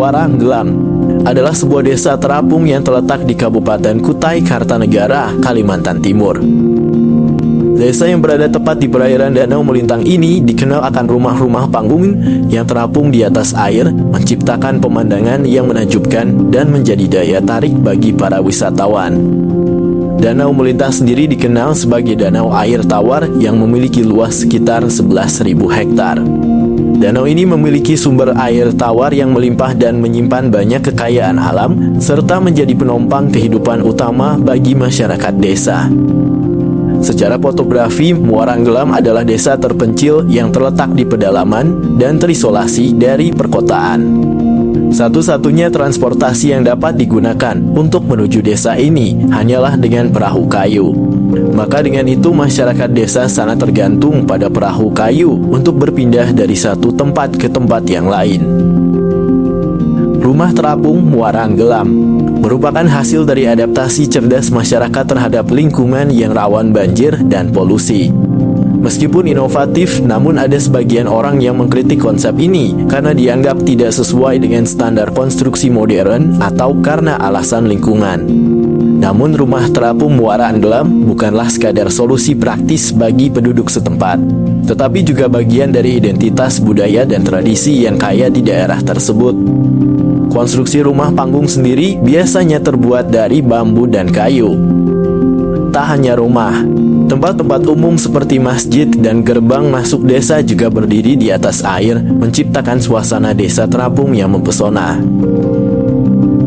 Muara Anggelam adalah sebuah desa terapung yang terletak di Kabupaten Kutai Kartanegara, Kalimantan Timur. Desa yang berada tepat di perairan Danau Melintang ini dikenal akan rumah-rumah panggung yang terapung di atas air, menciptakan pemandangan yang menakjubkan dan menjadi daya tarik bagi para wisatawan. Danau Melintang sendiri dikenal sebagai danau air tawar yang memiliki luas sekitar 11.000 hektar. Danau ini memiliki sumber air tawar yang melimpah dan menyimpan banyak kekayaan alam, serta menjadi penopang kehidupan utama bagi masyarakat desa. Secara fotografi, Muara Anggelam adalah desa terpencil yang terletak di pedalaman dan terisolasi dari perkotaan. Satu-satunya transportasi yang dapat digunakan untuk menuju desa ini hanyalah dengan perahu kayu. Maka dengan itu masyarakat desa sangat tergantung pada perahu kayu untuk berpindah dari satu tempat ke tempat yang lain. Rumah terapung Muara Anggelam merupakan hasil dari adaptasi cerdas masyarakat terhadap lingkungan yang rawan banjir dan polusi. Meskipun inovatif, namun ada sebagian orang yang mengkritik konsep ini karena dianggap tidak sesuai dengan standar konstruksi modern atau karena alasan lingkungan. Namun rumah terapung Muara Anggelam bukanlah sekadar solusi praktis bagi penduduk setempat, tetapi juga bagian dari identitas budaya dan tradisi yang kaya di daerah tersebut. Konstruksi rumah panggung sendiri biasanya terbuat dari bambu dan kayu. Tak hanya rumah, tempat-tempat umum seperti masjid dan gerbang masuk desa juga berdiri di atas air, menciptakan suasana desa terapung yang mempesona.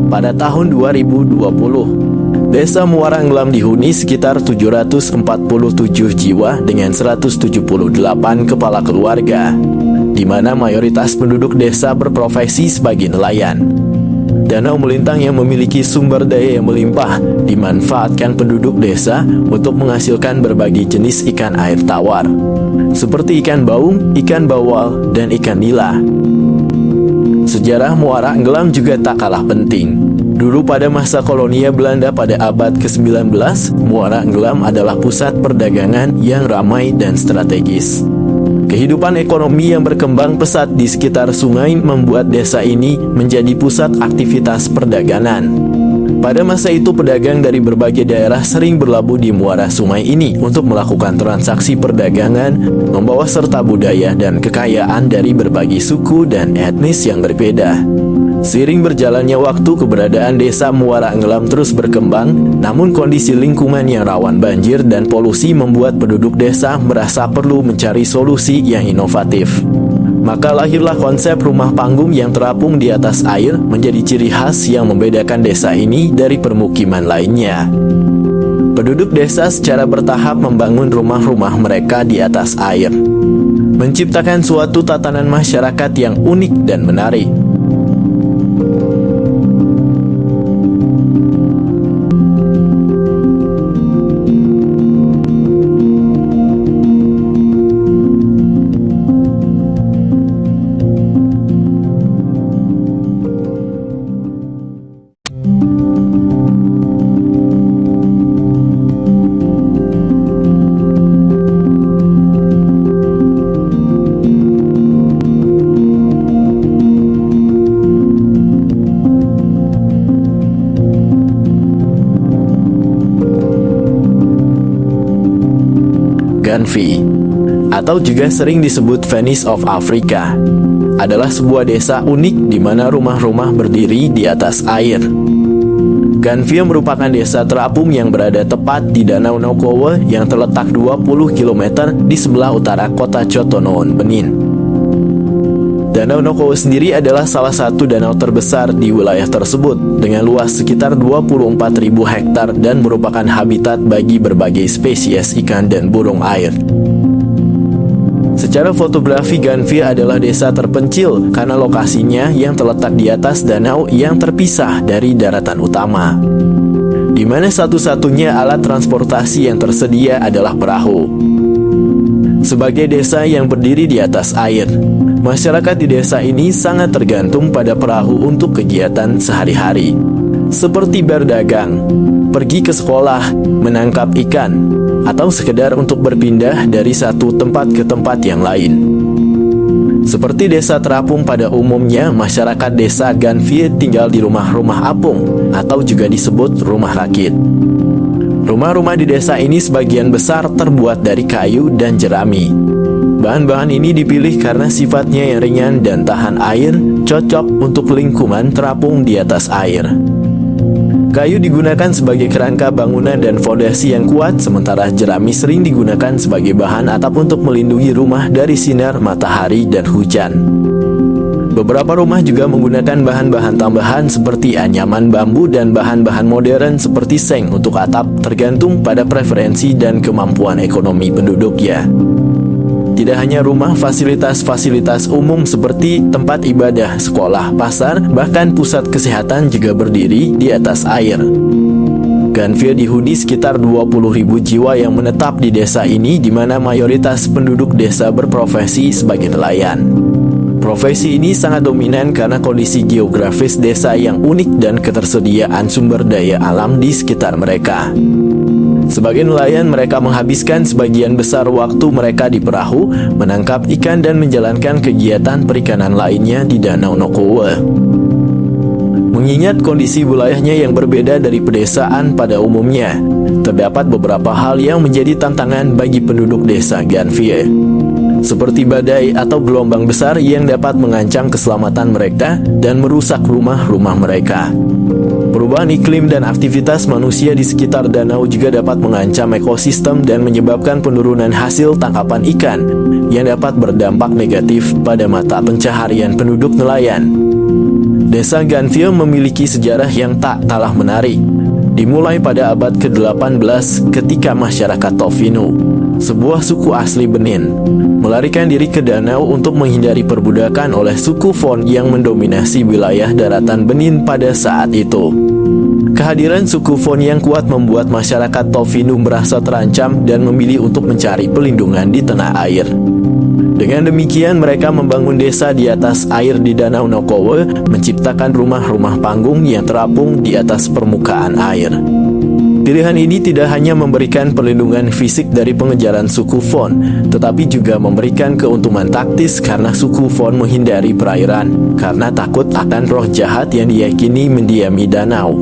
Pada tahun 2020, Desa Muara Anggelam dihuni sekitar 747 jiwa dengan 178 kepala keluarga, di mana mayoritas penduduk desa berprofesi sebagai nelayan. Danau Melintang yang memiliki sumber daya yang melimpah dimanfaatkan penduduk desa untuk menghasilkan berbagai jenis ikan air tawar, seperti ikan baung, ikan bawal, dan ikan nila. Sejarah Muara Anggelam juga tak kalah penting. Dulu pada masa kolonial Belanda pada abad ke-19, Muara Anggelam adalah pusat perdagangan yang ramai dan strategis. Kehidupan ekonomi yang berkembang pesat di sekitar sungai membuat desa ini menjadi pusat aktivitas perdagangan. Pada masa itu pedagang dari berbagai daerah sering berlabuh di muara sungai ini untuk melakukan transaksi perdagangan, membawa serta budaya dan kekayaan dari berbagai suku dan etnis yang berbeda. Seiring berjalannya waktu, keberadaan desa Muara Anggelam terus berkembang, namun kondisi lingkungan yang rawan banjir dan polusi membuat penduduk desa merasa perlu mencari solusi yang inovatif. Maka lahirlah konsep rumah panggung yang terapung di atas air menjadi ciri khas yang membedakan desa ini dari permukiman lainnya. Penduduk desa secara bertahap membangun rumah-rumah mereka di atas air, menciptakan suatu tatanan masyarakat yang unik dan menarik. Ganvi, atau juga sering disebut Venice of Africa, adalah sebuah desa unik di mana rumah-rumah berdiri di atas air. Ganvi merupakan desa terapung yang berada tepat di Danau Nokowo yang terletak 20 km di sebelah utara kota Cotonou, Benin. Danau Nokowo sendiri adalah salah satu danau terbesar di wilayah tersebut dengan luas sekitar 24.000 hektar dan merupakan habitat bagi berbagai spesies ikan dan burung air. Secara fotografi, Ganvi adalah desa terpencil karena lokasinya yang terletak di atas danau yang terpisah dari daratan utama, di mana satu-satunya alat transportasi yang tersedia adalah perahu. Sebagai desa yang berdiri di atas air, masyarakat di desa ini sangat tergantung pada perahu untuk kegiatan sehari-hari, seperti berdagang, pergi ke sekolah, menangkap ikan, atau sekedar untuk berpindah dari satu tempat ke tempat yang lain. Seperti desa terapung pada umumnya, masyarakat desa Ganfie tinggal di rumah-rumah apung atau juga disebut rumah rakit. Rumah-rumah di desa ini sebagian besar terbuat dari kayu dan jerami. Bahan-bahan ini dipilih karena sifatnya yang ringan dan tahan air, cocok untuk lingkungan terapung di atas air. Kayu digunakan sebagai kerangka bangunan dan fondasi yang kuat, sementara jerami sering digunakan sebagai bahan atap untuk melindungi rumah dari sinar matahari dan hujan. Beberapa rumah juga menggunakan bahan-bahan tambahan seperti anyaman bambu dan bahan-bahan modern seperti seng untuk atap, tergantung pada preferensi dan kemampuan ekonomi penduduk ya. Tidak hanya rumah, fasilitas-fasilitas umum seperti tempat ibadah, sekolah, pasar, bahkan pusat kesehatan juga berdiri di atas air. Ganfie dihuni sekitar 20.000 jiwa yang menetap di desa ini, di mana mayoritas penduduk desa berprofesi sebagai nelayan. Profesi ini sangat dominan karena kondisi geografis desa yang unik dan ketersediaan sumber daya alam di sekitar mereka. Sebagai nelayan, mereka menghabiskan sebagian besar waktu mereka di perahu, menangkap ikan dan menjalankan kegiatan perikanan lainnya di Danau Nokowe. Mengingat kondisi wilayahnya yang berbeda dari pedesaan pada umumnya, terdapat beberapa hal yang menjadi tantangan bagi penduduk desa Ganfie, seperti badai atau gelombang besar yang dapat mengancam keselamatan mereka dan merusak rumah-rumah mereka. Perubahan iklim dan aktivitas manusia di sekitar danau juga dapat mengancam ekosistem dan menyebabkan penurunan hasil tangkapan ikan yang dapat berdampak negatif pada mata pencaharian penduduk nelayan. Desa Ganfie memiliki sejarah yang tak kalah menarik. Dimulai pada abad ke-18 ketika masyarakat Tofinu, sebuah suku asli Benin, melarikan diri ke danau untuk menghindari perbudakan oleh suku Fon yang mendominasi wilayah daratan Benin pada saat itu. Kehadiran suku Fon yang kuat membuat masyarakat Tofinu merasa terancam dan memilih untuk mencari pelindungan di tanah air. Dengan demikian, mereka membangun desa di atas air di Danau Nokowe, menciptakan rumah-rumah panggung yang terapung di atas permukaan air. Pilihan ini tidak hanya memberikan perlindungan fisik dari pengejaran suku Fon, tetapi juga memberikan keuntungan taktis karena suku Fon menghindari perairan karena takut akan roh jahat yang diyakini mendiami danau.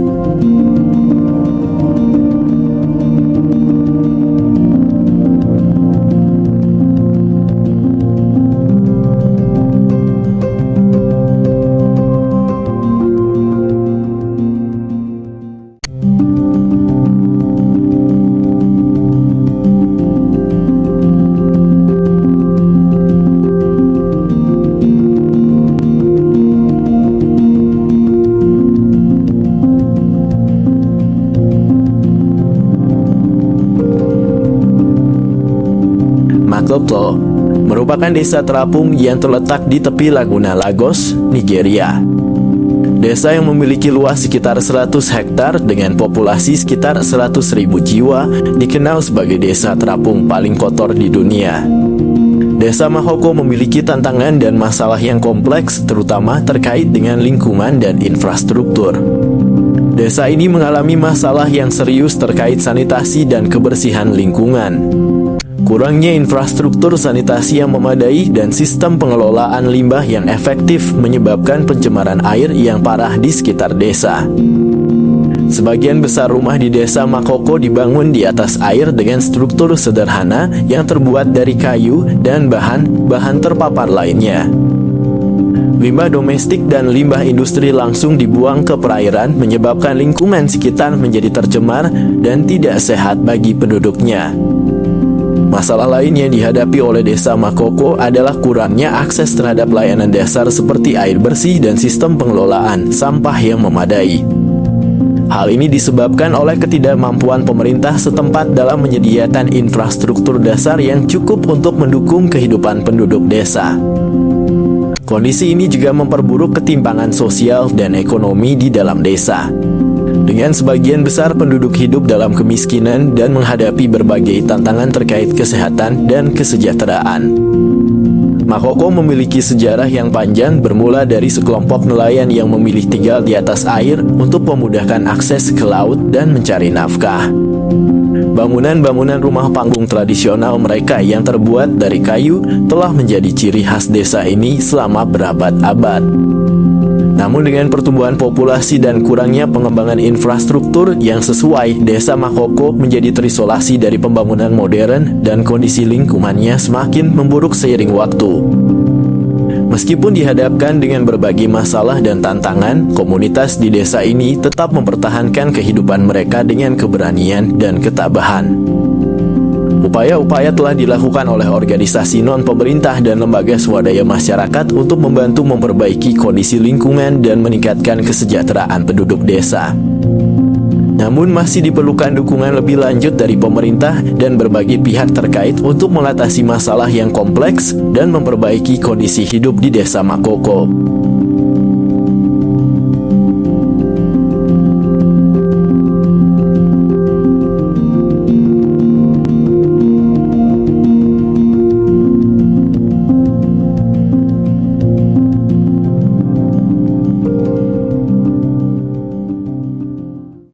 Makoplo merupakan desa terapung yang terletak di tepi Laguna Lagos, Nigeria. Desa yang memiliki luas sekitar 100 hektar dengan populasi sekitar 100.000 jiwa dikenal sebagai desa terapung paling kotor di dunia. Desa Makoko memiliki tantangan dan masalah yang kompleks, terutama terkait dengan lingkungan dan infrastruktur. Desa ini mengalami masalah yang serius terkait sanitasi dan kebersihan lingkungan. Kurangnya infrastruktur sanitasi yang memadai dan sistem pengelolaan limbah yang efektif menyebabkan pencemaran air yang parah di sekitar desa. Sebagian besar rumah di desa Makoko dibangun di atas air dengan struktur sederhana yang terbuat dari kayu dan bahan-bahan terpapar lainnya. Limbah domestik dan limbah industri langsung dibuang ke perairan menyebabkan lingkungan sekitar menjadi tercemar dan tidak sehat bagi penduduknya. Masalah lain yang dihadapi oleh desa Makoko adalah kurangnya akses terhadap layanan dasar seperti air bersih dan sistem pengelolaan sampah yang memadai. Hal ini disebabkan oleh ketidakmampuan pemerintah setempat dalam menyediakan infrastruktur dasar yang cukup untuk mendukung kehidupan penduduk desa. Kondisi ini juga memperburuk ketimpangan sosial dan ekonomi di dalam desa, dengan sebagian besar penduduk hidup dalam kemiskinan dan menghadapi berbagai tantangan terkait kesehatan dan kesejahteraan. Makoko memiliki sejarah yang panjang, bermula dari sekelompok nelayan yang memilih tinggal di atas air untuk memudahkan akses ke laut dan mencari nafkah. bangunan-bangunan rumah panggung tradisional mereka yang terbuat dari kayu telah menjadi ciri khas desa ini selama berabad-abad. Namun dengan pertumbuhan populasi dan kurangnya pengembangan infrastruktur yang sesuai, Desa Makoko menjadi terisolasi dari pembangunan modern dan kondisi lingkungannya semakin memburuk seiring waktu. Meskipun dihadapkan dengan berbagai masalah dan tantangan, komunitas di desa ini tetap mempertahankan kehidupan mereka dengan keberanian dan ketabahan. Upaya-upaya telah dilakukan oleh organisasi non-pemerintah dan lembaga swadaya masyarakat untuk membantu memperbaiki kondisi lingkungan dan meningkatkan kesejahteraan penduduk desa. Namun masih diperlukan dukungan lebih lanjut dari pemerintah dan berbagai pihak terkait untuk mengatasi masalah yang kompleks dan memperbaiki kondisi hidup di Desa Makoko.